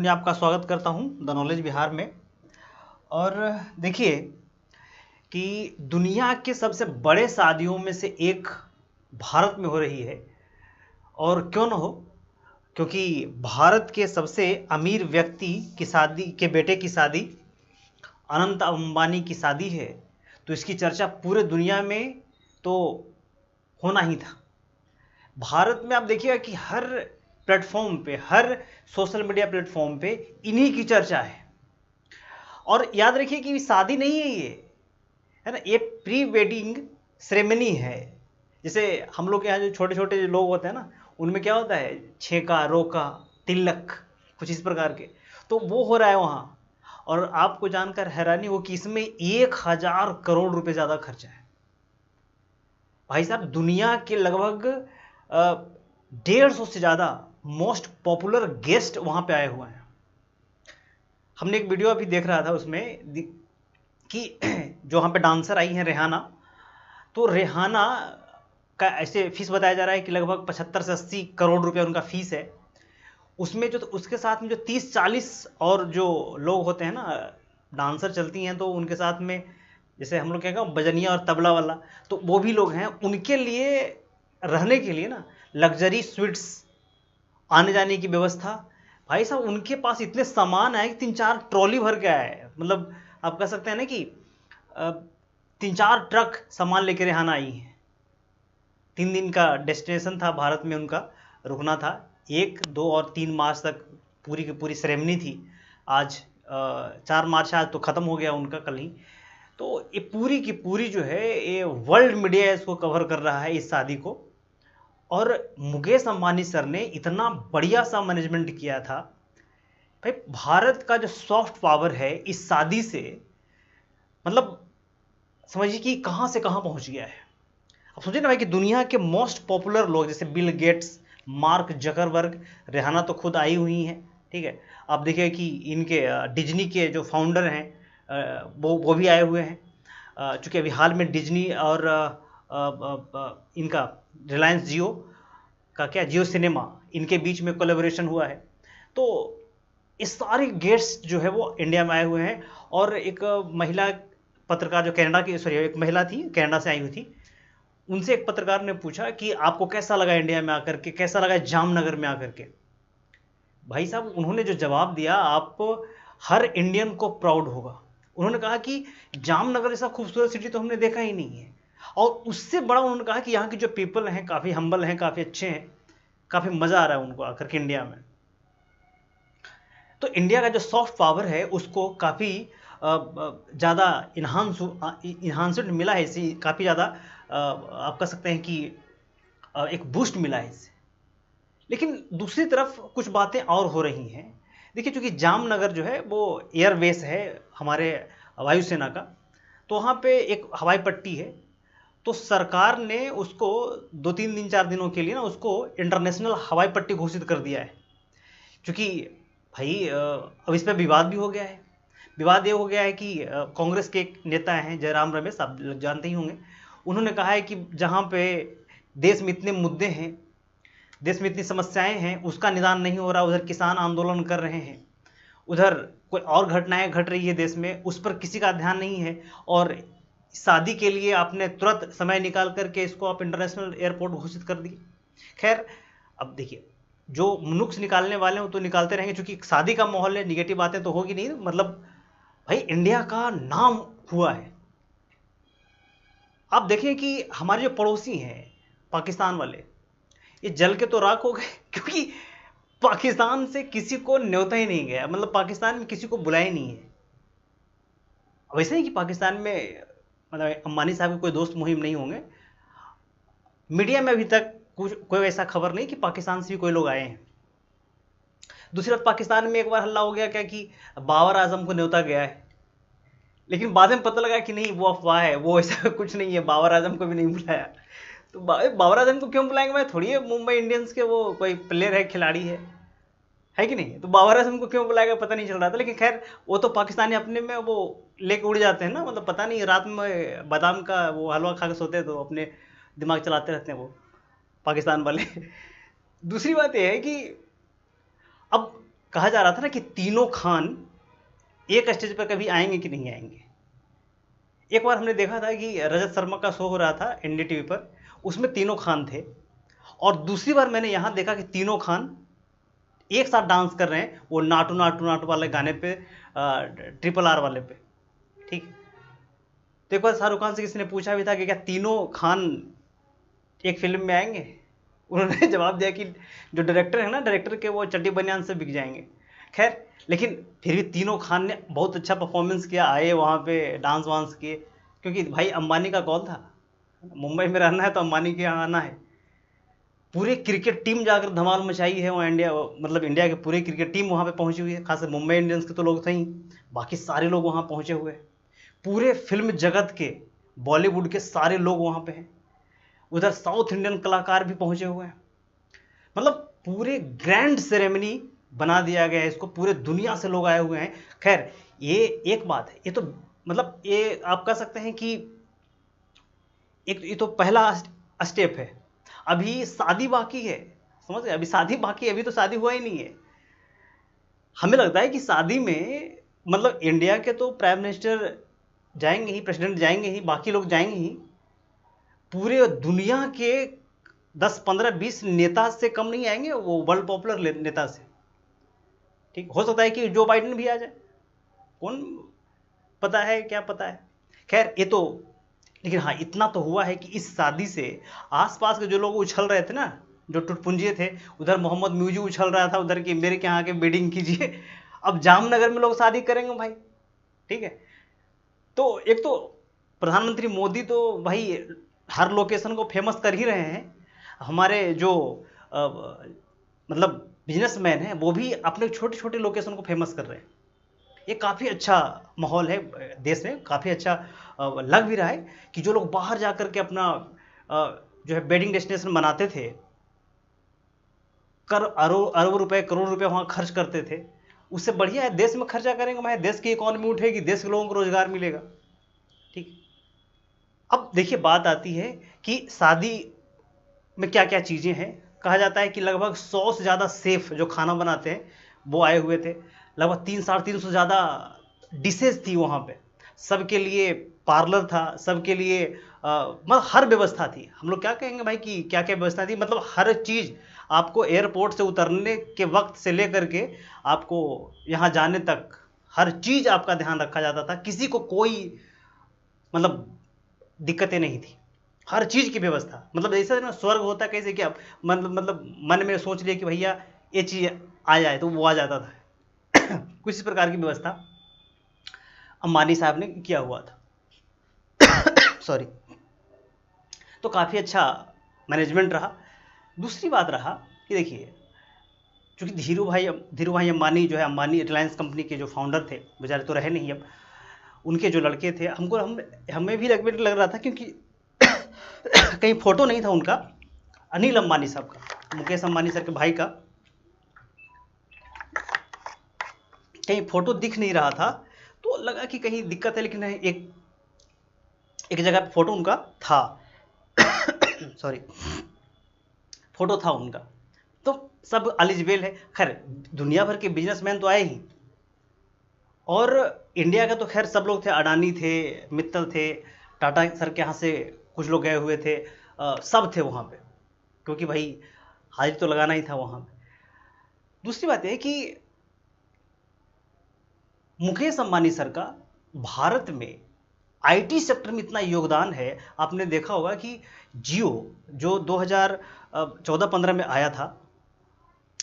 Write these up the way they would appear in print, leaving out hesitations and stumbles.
मैं आपका स्वागत करता हूं द नॉलेज बिहार में। और देखिए कि दुनिया के सबसे बड़े शादियों में से एक भारत में हो रही है। और क्यों ना हो, क्योंकि भारत के सबसे अमीर व्यक्ति की शादी के बेटे की शादी अनंत अंबानी की शादी है। तो इसकी चर्चा पूरे दुनिया में तो होना ही था। भारत में आप देखिएगा कि हर प्लेटफॉर्म पे, हर सोशल मीडिया प्लेटफॉर्म पे इन्हीं की चर्चा है। और याद रखिए कि शादी नहीं है ये, है ना, ये प्री वेडिंग सेरेमनी है। जैसे हम लोग के यहाँ जो छोटे छोटे जो लोग होते हैं ना, उनमें क्या होता है, छेका, रोका, तिलक, कुछ इस प्रकार के। तो वो हो रहा है वहाँ। और आपको जानकर हैरानी हो कि इसमें 1,000 करोड़ रुपए ज़्यादा खर्चा है। भाई साहब, दुनिया के लगभग 150 से ज़्यादा मोस्ट पॉपुलर गेस्ट वहाँ पे आए हुए हैं। हमने एक वीडियो अभी देख रहा था उसमें कि जो वहाँ पे डांसर आई हैं रेहाना, तो रेहाना का ऐसे फीस बताया जा रहा है कि लगभग 75 से 80 करोड़ रुपए उनका फीस है। उसमें जो उसके साथ में जो 30-40 और जो लोग होते हैं ना, डांसर चलती हैं, तो उनके साथ में जैसे हम लोग क्या कहते हैं बजनिया और तबला वाला, तो वो भी लोग हैं। उनके लिए रहने के लिए ना लग्जरी स्वीट्स, आने जाने की व्यवस्था। भाई साहब, उनके पास इतने सामान है कि 3-4 ट्रॉली भर के आए हैं। मतलब आप कह सकते हैं ना कि 3-4 ट्रक सामान लेकर रेहाना आई हैं। 3 दिन का डेस्टिनेशन था भारत में, उनका रुकना था। 1, 2 और 3 मार्च तक पूरी की पूरी सेरेमनी थी। आज 4 मार्च, आज तो ख़त्म हो गया उनका कल ही। तो ये पूरी की पूरी जो है, ये वर्ल्ड मीडिया इसको कवर कर रहा है, इस शादी को। और मुकेश अंबानी सर ने इतना बढ़िया सा मैनेजमेंट किया था। भाई, भारत का जो सॉफ्ट पावर है इस शादी से, मतलब समझिए कि कहाँ से कहाँ पहुँच गया है। अब सोचिए ना भाई कि दुनिया के मोस्ट पॉपुलर लोग जैसे Bill Gates, mark Zuckerberg, Rehana तो खुद आई हुई हैं, ठीक है। आप देखिए कि इनके डिज्नी के जो फाउंडर हैं, वो भी आए हुए हैं। चूँकि अभी हाल में डिज्नी और इनका रिलायंस जियो का क्या, जियो सिनेमा, इनके बीच में कोलैबोरेशन हुआ है। तो इस सारे गेस्ट जो है वो इंडिया में आए हुए हैं। और एक महिला पत्रकार जो कनाडा की, सॉरी, एक महिला थी कनाडा से आई हुई थी, उनसे एक पत्रकार ने पूछा कि आपको कैसा लगा इंडिया में आकर के, कैसा लगा जामनगर में आकर के। भाई साहब, उन्होंने जो जवाब दिया, आप हर इंडियन को प्राउड होगा। उन्होंने कहा कि जामनगर जैसा खूबसूरत सिटी तो हमने देखा ही नहीं है। और उससे बड़ा उन्होंने कहा कि यहाँ की जो पीपल हैं काफ़ी हम्बल हैं, काफ़ी अच्छे हैं, काफ़ी मज़ा आ रहा है उनको आकर के इंडिया में। तो इंडिया का जो सॉफ्ट पावर है उसको काफ़ी ज़्यादा इन्हांसड मिला है, इसी काफ़ी ज़्यादा आप कह सकते हैं कि एक बूस्ट मिला है इससे। लेकिन दूसरी तरफ कुछ बातें और हो रही हैं। देखिए, चूंकि जामनगर जो है वो एयरबेस है हमारे वायुसेना का, तो वहाँ पे एक हवाई पट्टी है। तो सरकार ने उसको 2-3 दिन, 4 दिनों के लिए ना उसको इंटरनेशनल हवाई पट्टी घोषित कर दिया है। क्योंकि भाई अब इस पर विवाद भी हो गया है। विवाद ये हो गया है कि कांग्रेस के एक नेता हैं जयराम रमेश, आप लोग जानते ही होंगे। उन्होंने कहा है कि जहाँ पे देश में इतने मुद्दे हैं, देश में इतनी समस्याएं हैं, उसका निदान नहीं हो रहा, उधर किसान आंदोलन कर रहे हैं, उधर कोई और घटनाएं घट रही है देश में, उस पर किसी का ध्यान नहीं है। और शादी के लिए आपने तुरंत समय निकाल करके इसको आप इंटरनेशनल एयरपोर्ट घोषित कर दिए। खैर, अब देखिए, जो नुक्स निकालने वाले हैं वो तो निकालते रहेंगे, क्योंकि शादी का माहौल है, निगेटिव बातें तो होगी नहीं। मतलब भाई, इंडिया का नाम हुआ है। आप देखें कि हमारे जो पड़ोसी हैं पाकिस्तान वाले, ये जल के तो राख हो गए क्योंकि पाकिस्तान से किसी को न्योता ही नहीं गया। मतलब पाकिस्तान में किसी को बुलाया ही नहीं है। वैसे नहीं कि पाकिस्तान में मतलब अंबानी साहब के कोई दोस्त मुहिम नहीं होंगे। मीडिया में अभी तक कुछ कोई ऐसा खबर नहीं कि पाकिस्तान से भी कोई लोग आए हैं। दूसरी बात, पाकिस्तान में एक बार हल्ला हो गया क्या कि बाबर आजम को न्योता गया है, लेकिन बाद में पता लगा कि नहीं, वो अफवाह है, वो ऐसा कुछ नहीं है, बाबर आजम को भी नहीं बुलाया। तो बाबर आजम को क्यों बुलाएंगे भाई? थोड़ी है मुंबई इंडियंस के वो कोई प्लेयर है, खिलाड़ी है कि नहीं? तो बाबर आजम को क्यों बुलाएगा पता नहीं चल रहा था। लेकिन खैर, वो तो पाकिस्तानी अपने में वो लेके उड़ जाते हैं ना। मतलब पता नहीं, रात में बादाम का वो हलवा खा के सोते हैं तो अपने दिमाग चलाते रहते हैं वो पाकिस्तान वाले दूसरी बात यह है कि अब कहा जा रहा था ना कि तीनों खान एक स्टेज पर कभी आएंगे कि नहीं आएंगे। एक बार हमने देखा था कि रजत शर्मा का शो हो रहा था इंडिया टीवी पर, उसमें तीनों खान थे। और दूसरी बार मैंने यहां देखा कि तीनों खान एक साथ डांस कर रहे हैं, वो नाटू नाटू नाटू वाले गाने पे, RRR वाले पे। ठीक। तो एक बार शाहरुख खान से किसी ने पूछा भी था कि क्या तीनों खान एक फिल्म में आएंगे? उन्होंने जवाब दिया कि जो डायरेक्टर है ना, डायरेक्टर के वो चड्डी बनियान से बिक जाएंगे। खैर, लेकिन फिर भी तीनों खान ने बहुत अच्छा परफॉर्मेंस किया, आए वहाँ पे डांस वांस किए, क्योंकि भाई अंबानी का कॉल था, मुंबई में रहना है तो अंबानी के यहाँ आना है। पूरे क्रिकेट टीम जाकर धमाल मचाई है वहाँ, इंडिया मतलब इंडिया के पूरे क्रिकेट टीम वहाँ पे पहुंची हुई है, खासकर मुंबई इंडियंस के तो लोग थे ही, बाकी सारे लोग वहाँ पहुंचे हुए हैं। पूरे फिल्म जगत के, बॉलीवुड के सारे लोग वहाँ पे हैं। उधर साउथ इंडियन कलाकार भी पहुंचे हुए हैं। मतलब पूरे ग्रैंड सेरेमनी बना दिया गया है इसको, पूरे दुनिया से लोग आए हुए हैं। खैर, ये एक बात है, ये तो मतलब ये आप कह सकते हैं कि एक ये तो पहला स्टेप है। अभी शादी बाकी है, समझ गए? अभी शादी बाकी है, अभी तो शादी हुआ ही नहीं है। हमें लगता है कि शादी में मतलब इंडिया के तो प्राइम मिनिस्टर जाएंगे ही, प्रेसिडेंट जाएंगे ही, बाकी लोग जाएंगे ही, पूरे दुनिया के 10 15 20 नेता से कम नहीं आएंगे, वो वर्ल्ड पॉपुलर नेता से। ठीक, हो सकता है कि जो बाइडेन भी आ जाए, कौन पता है, क्या पता है। खैर, ये तो, लेकिन हाँ इतना तो हुआ है कि इस शादी से आसपास के जो लोग उछल रहे थे ना, जो टुटपुंजिये थे, उधर मोहम्मद म्यूजी उछल रहा था उधर की, मेरे के यहाँ के वेडिंग कीजिए। अब जामनगर में लोग शादी करेंगे भाई। ठीक है, तो एक तो प्रधानमंत्री मोदी तो भाई हर लोकेशन को फेमस कर ही रहे हैं। हमारे जो मतलब बिजनेसमैन हैं वो भी अपने छोटे छोटे लोकेशन को फेमस कर रहे हैं। ये काफ़ी अच्छा माहौल है देश में, काफ़ी अच्छा लग भी रहा है कि जो लोग बाहर जाकर के अपना जो है वेडिंग डेस्टिनेशन बनाते थे, अरबों रुपए करोड़ रुपए वहाँ खर्च करते थे, उससे बढ़िया है देश में खर्चा करेंगे भाई, देश की इकोनॉमी उठेगी, देश के लोगों को रोजगार मिलेगा। ठीक। अब देखिए, बात आती है कि शादी में क्या क्या चीज़ें हैं। कहा जाता है कि लगभग 100 से ज़्यादा शेफ जो खाना बनाते हैं वो आए हुए थे। लगभग 300-350 से ज़्यादा डिशेज थी वहाँ पे। सबके लिए पार्लर था, सबके लिए मतलब हर व्यवस्था थी। हम लोग क्या कहेंगे भाई कि क्या क्या व्यवस्था थी, मतलब हर चीज़ आपको एयरपोर्ट से उतरने के वक्त से लेकर के आपको यहाँ जाने तक हर चीज़ आपका ध्यान रखा जाता था। किसी को कोई मतलब दिक्कतें नहीं थी, हर चीज़ की व्यवस्था। मतलब ऐसा ना स्वर्ग होता कैसे, क्या मतलब मन में सोच लिया कि भैया ये चीज़ आ जाए तो वो आ जाता था। कुछ इस प्रकार की व्यवस्था अंबानी साहब ने किया हुआ था। सॉरी। तो काफ़ी अच्छा मैनेजमेंट रहा। दूसरी बात रहा कि देखिए, चूँकि धीरू भाई अंबानी जो है, अंबानी रिलायंस कंपनी के जो फाउंडर थे, बेचारे तो रहे नहीं अब, उनके जो लड़के थे, हमें भी लग रहा था, क्योंकि कहीं फोटो नहीं था उनका, अनिल अंबानी साहब का, मुकेश अंबानी सर के भाई का, कहीं फोटो दिख नहीं रहा था, तो लगा कि कहीं दिक्कत है। लेकिन एक जगह पे फोटो उनका था। सॉरी, फोटो था उनका, तो सब एलिजिबल है। खैर, दुनिया भर के बिजनेसमैन तो आए ही, और इंडिया का तो खैर सब लोग थे, अडानी थे, मित्तल थे, टाटा सर के यहाँ से कुछ लोग गए हुए थे, सब थे वहाँ पे, क्योंकि भाई हाजिरी तो लगाना ही था वहाँ पे। दूसरी बात है कि मुकेश अंबानी सर का भारत में आईटी सेक्टर में इतना योगदान है। आपने देखा होगा कि जियो जो 2014-15 में आया था,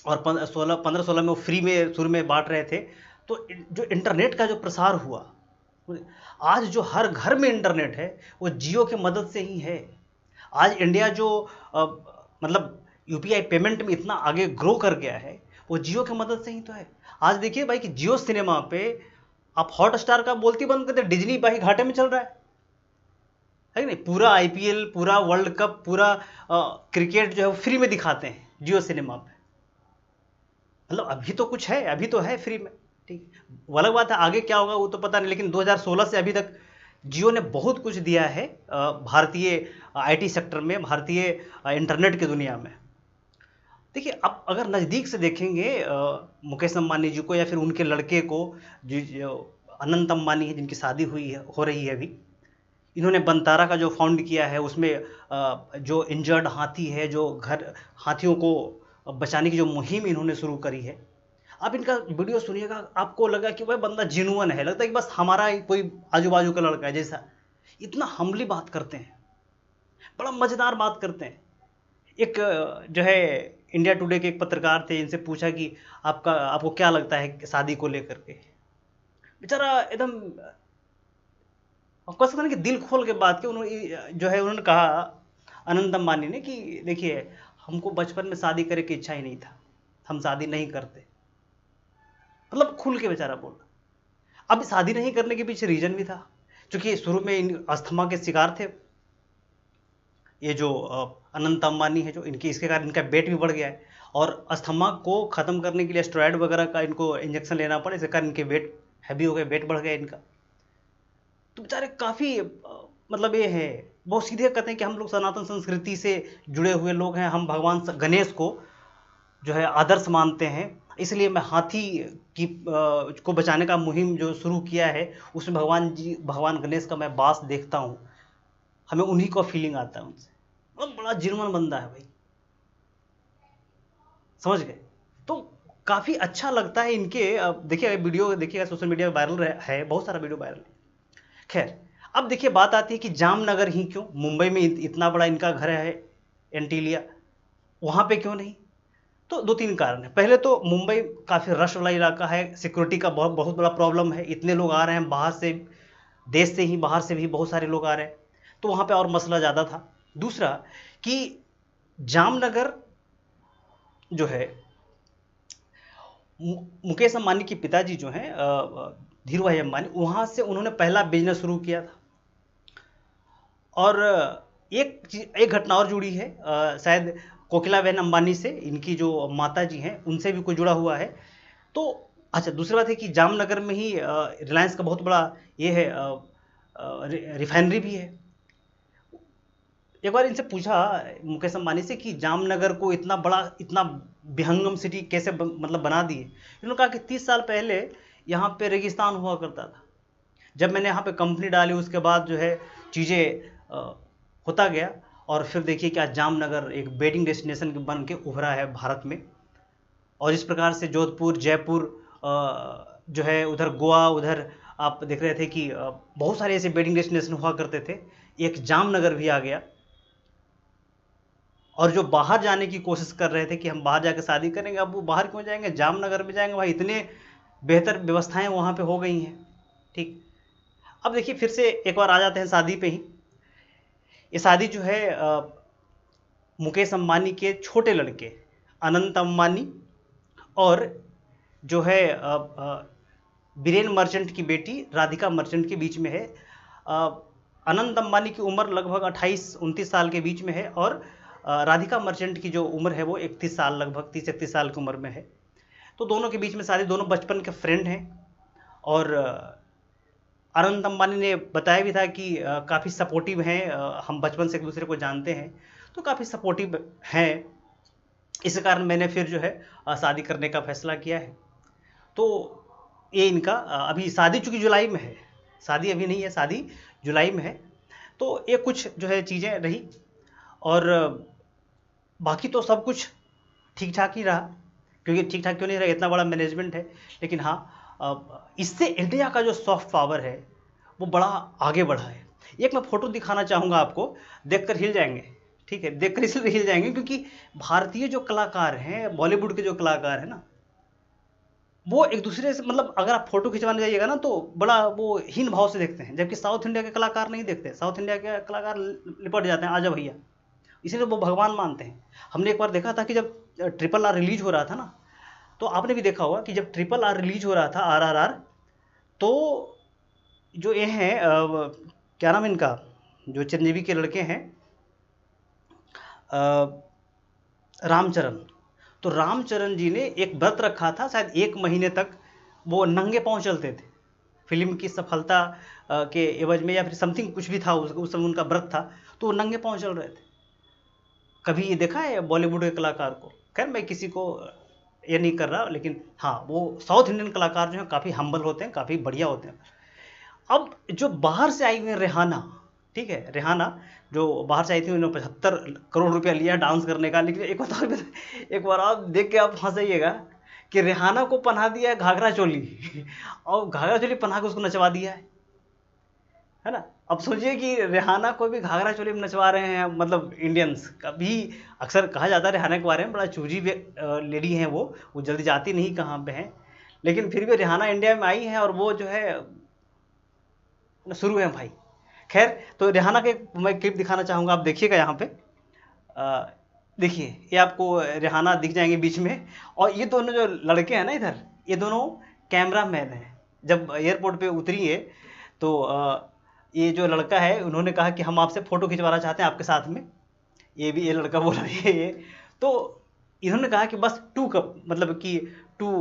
और 15-16 में वो फ्री में शुरू में बांट रहे थे, तो जो इंटरनेट का जो प्रसार हुआ, आज जो हर घर में इंटरनेट है वो जियो के मदद से ही है। आज इंडिया जो मतलब यूपीआई पेमेंट में इतना आगे ग्रो कर गया है, वो जियो की मदद से ही तो है। आज देखिए भाई कि जियो सिनेमा पे आप हॉटस्टार का बोलती बंद करते, डिज्नी भाई घाटे में चल रहा है कि नहीं? पूरा आईपीएल, पूरा वर्ल्ड कप, पूरा क्रिकेट जो है वो फ्री में दिखाते हैं जियो सिनेमा पे। मतलब अभी तो कुछ है, अभी तो है फ्री में। ठीक, वो अलग बात है, आगे क्या होगा वो तो पता नहीं, लेकिन 2016 से अभी तक जियो ने बहुत कुछ दिया है भारतीय आईटी सेक्टर में, भारतीय इंटरनेट की दुनिया में। देखिए, अब अगर नज़दीक से देखेंगे मुकेश अंबानी जी को या फिर उनके लड़के को, जो अनंत अंबानी है, जिनकी शादी हुई है, हो रही है अभी, इन्होंने बंतारा का जो फाउंड किया है, उसमें जो इंजर्ड हाथी है, जो घर हाथियों को बचाने की जो मुहिम इन्होंने शुरू करी है, आप इनका वीडियो सुनिएगा, आपको लगा कि वह बंदा जिनुअन है, लगता है कि बस हमारा ही कोई आजू बाजू का लड़का है जैसा। इतना हमली बात करते हैं, बड़ा मज़ेदार बात करते हैं। एक जो है इंडिया टुडे के एक पत्रकार थे, इनसे पूछा कि आपको क्या लगता है शादी को लेकर के। बेचारा एकदम कह सकते हैं कि दिल खोल के बात की उन्होंने, जो है उन्होंने कहा अनंत अंबानी ने कि देखिए, हमको बचपन में शादी करने की इच्छा ही नहीं था, हम शादी नहीं करते। मतलब खुल के बेचारा बोला। अब शादी नहीं करने के पीछे रीजन भी था, क्योंकि शुरू में इन अस्थमा के शिकार थे। ये जो अनंत अंबानी है, जो इसके कारण इनका वेट भी बढ़ गया है, और अस्थमा को ख़त्म करने के लिए स्टेरॉइड वगैरह का इनको इंजेक्शन लेना पड़ा, इसके कारण इनके वेट हैवी हो गए, वेट बढ़ गया इनका। तो बेचारे काफ़ी मतलब ये है, बहुत सीधे कहते हैं कि हम लोग सनातन संस्कृति से जुड़े हुए लोग हैं, हम भगवान गणेश को जो है आदर्श मानते हैं, इसलिए मैं हाथी को बचाने का मुहिम जो शुरू किया है, उसमें भगवान गणेश का मैं वास देखता हूँ, हमें उन्हीं को फीलिंग आता है उनसे। मतलब बड़ा जिनवन बंदा है भाई, समझ गए। तो काफ़ी अच्छा लगता है इनके। देखिए, वीडियो देखिएगा, सोशल मीडिया में वायरल है, बहुत सारा वीडियो वायरल है। खैर, अब देखिए बात आती है कि जामनगर ही क्यों, मुंबई में इतना बड़ा इनका घर है एंटीलिया, वहाँ पे क्यों नहीं? तो 2-3 कारण है। पहले तो मुंबई काफ़ी रश वाला इलाका है, सिक्योरिटी का बहुत बहुत बड़ा प्रॉब्लम है, इतने लोग आ रहे हैं बाहर से, देश से ही, बाहर से भी बहुत सारे लोग आ रहे हैं, तो वहाँ पे और मसला ज़्यादा था। दूसरा कि जामनगर जो है, मुकेश अंबानी के पिताजी जो हैं धीरू भाई अंबानी, वहाँ से उन्होंने पहला बिजनेस शुरू किया था। और एक घटना और जुड़ी है, शायद कोकिलाबेन अंबानी से, इनकी जो माता जी हैं, उनसे भी कोई जुड़ा हुआ है। तो अच्छा, दूसरी बात है कि जामनगर में ही रिलायंस का बहुत बड़ा ये है, रिफाइनरी भी है। एक बार इनसे पूछा मुकेश अंबानी से कि जामनगर को इतना बड़ा, इतना विहंगम सिटी कैसे मतलब बना दिए। इन्होंने कहा कि 30 साल पहले यहाँ पे रेगिस्तान हुआ करता था, जब मैंने यहाँ पे कंपनी डाली, उसके बाद जो है चीज़ें होता गया, और फिर देखिए कि आज जामनगर एक वेडिंग डेस्टिनेशन बन के उभरा है भारत में। और इस प्रकार से जोधपुर, जयपुर, जो है उधर गोवा, उधर आप देख रहे थे कि बहुत सारे ऐसे वेडिंग डेस्टिनेशन हुआ करते थे, एक जामनगर भी आ गया। और जो बाहर जाने की कोशिश कर रहे थे कि हम बाहर जाकर शादी करेंगे, अब वो बाहर क्यों जाएंगे, जामनगर में जाएंगे, भाई इतने बेहतर व्यवस्थाएं वहाँ पे हो गई हैं। ठीक, अब देखिए फिर से एक बार आ जाते हैं शादी पे ही। ये शादी जो है मुकेश अंबानी के छोटे लड़के अनंत अंबानी और जो है बीरेन मर्चेंट की बेटी राधिका मर्चेंट के बीच में है। अनंत अंबानी की उम्र लगभग 28-29 साल के बीच में है, और राधिका मर्चेंट की जो उम्र है वो 31 साल, लगभग 30-31 साल की उम्र में है। तो दोनों के बीच में शादी, दोनों बचपन के फ्रेंड हैं। और अनंत अंबानी ने बताया भी था कि काफ़ी सपोर्टिव हैं, हम बचपन से एक दूसरे को जानते हैं, तो काफ़ी सपोर्टिव हैं, इस कारण मैंने फिर जो है शादी करने का फैसला किया है। तो ये इनका अभी शादी चूँकि जुलाई में है, शादी अभी नहीं है, शादी जुलाई में है। तो ये कुछ जो है चीज़ें रही, और बाकी तो सब कुछ ठीक ठाक ही रहा। क्योंकि ठीक ठाक क्यों नहीं रहा, इतना बड़ा मैनेजमेंट है। लेकिन हाँ, इससे इंडिया का जो सॉफ्ट पावर है वो बड़ा आगे बढ़ा है। एक मैं फ़ोटो दिखाना चाहूँगा आपको, देखकर हिल जाएंगे। ठीक है, देखकर इसलिए हिल जाएंगे क्योंकि भारतीय जो कलाकार हैं, बॉलीवुड के जो कलाकार हैं ना, वो एक दूसरे से, मतलब अगर आप फोटो खिंचवाने जाइएगा ना, तो बड़ा वो हीन भाव से देखते हैं, जबकि साउथ इंडिया के कलाकार नहीं देखते। साउथ इंडिया के कलाकार लिपट जाते हैं, आजा भैया, इसीलिए वो भगवान मानते हैं। हमने एक बार देखा था कि जब RRR रिलीज हो रहा था ना, तो आपने भी देखा होगा कि जब RRR रिलीज हो रहा था, RRR, तो जो ये हैं क्या नाम इनका, जो चिरंजीवी के लड़के हैं, रामचरण, तो रामचरण जी ने एक व्रत रखा था, शायद 1 महीने तक वो नंगे पांव चलते थे, फिल्म की सफलता के एवज में, या फिर समथिंग कुछ भी था, उस समय उनका व्रत था, तो वो नंगे पांव चल रहे थे। कभी ये देखा है बॉलीवुड के कलाकार को? खैर मैं किसी को ये नहीं कर रहा, लेकिन हाँ वो साउथ इंडियन कलाकार जो हैं काफ़ी हम्बल होते हैं, काफ़ी बढ़िया होते हैं। अब जो बाहर से आई हुई है रेहाना, ठीक है, रेहाना जो बाहर से आई थी, उन्होंने 75 करोड़ रुपया लिया डांस करने का। लेकिन एक बार एक बार आप देख के आप हंसइएगा कि रेहाना को पहना दिया है घाघरा चोली और घाघरा चोली पहना के उसको नचवा दिया है ना। अब सोचिए कि रेहाना को भी घाघरा चोली में नचवा रहे हैं, मतलब इंडियंस। कभी अक्सर कहा जाता है रेहाना के बारे में, बड़ा चूजी लेडी हैं वो जल्दी जाती नहीं कहाँ पे हैं, लेकिन फिर भी रेहाना इंडिया में आई है और वो जो है शुरू है भाई। खैर, तो रेहाना के मैं क्लिप दिखाना चाहूँगा, आप देखिएगा यहाँ पे। देखिए ये आपको रेहाना दिख जाएंगे बीच में, और ये दोनों जो लड़के हैं ना इधर, ये दोनों कैमरा मैन हैं। जब एयरपोर्ट पे उतरी है तो ये जो लड़का है, उन्होंने कहा कि हम आपसे फ़ोटो खिंचवाना चाहते हैं आपके साथ में। ये लड़का बोला ये तो इन्होंने कहा कि बस 2 कप, मतलब कि 2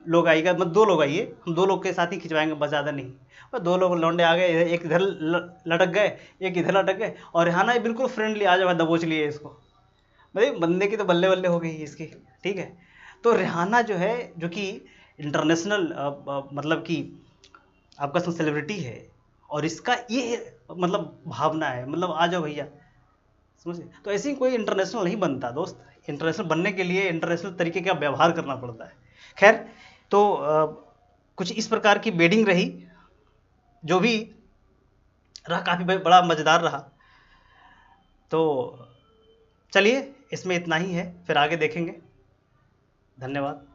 लोग आइएगा, मतलब 2 लोग आइए, हम 2 लोग के साथ ही खिंचवाएंगे, बस ज़्यादा नहीं। और 2 लोग लौंडे आ गए, एक इधर लटक गए, एक इधर लटक गए, और रेहाना बिल्कुल फ्रेंडली, आ जाओ दबोच लिए इसको। भाई बंदे की तो बल्ले बल्ले हो गई इसकी, ठीक है। तो रेहाना जो है, जो कि इंटरनेशनल मतलब कि आपका सेलिब्रिटी है, और इसका ये मतलब भावना है, मतलब आ जाओ भैया, समझे। तो ऐसे ही कोई इंटरनेशनल नहीं बनता दोस्त। इंटरनेशनल बनने के लिए इंटरनेशनल तरीके का व्यवहार करना पड़ता है। खैर, तो कुछ इस प्रकार की बेडिंग रही, जो भी रहा काफ़ी बड़ा मज़ेदार रहा। तो चलिए, इसमें इतना ही है, फिर आगे देखेंगे। धन्यवाद।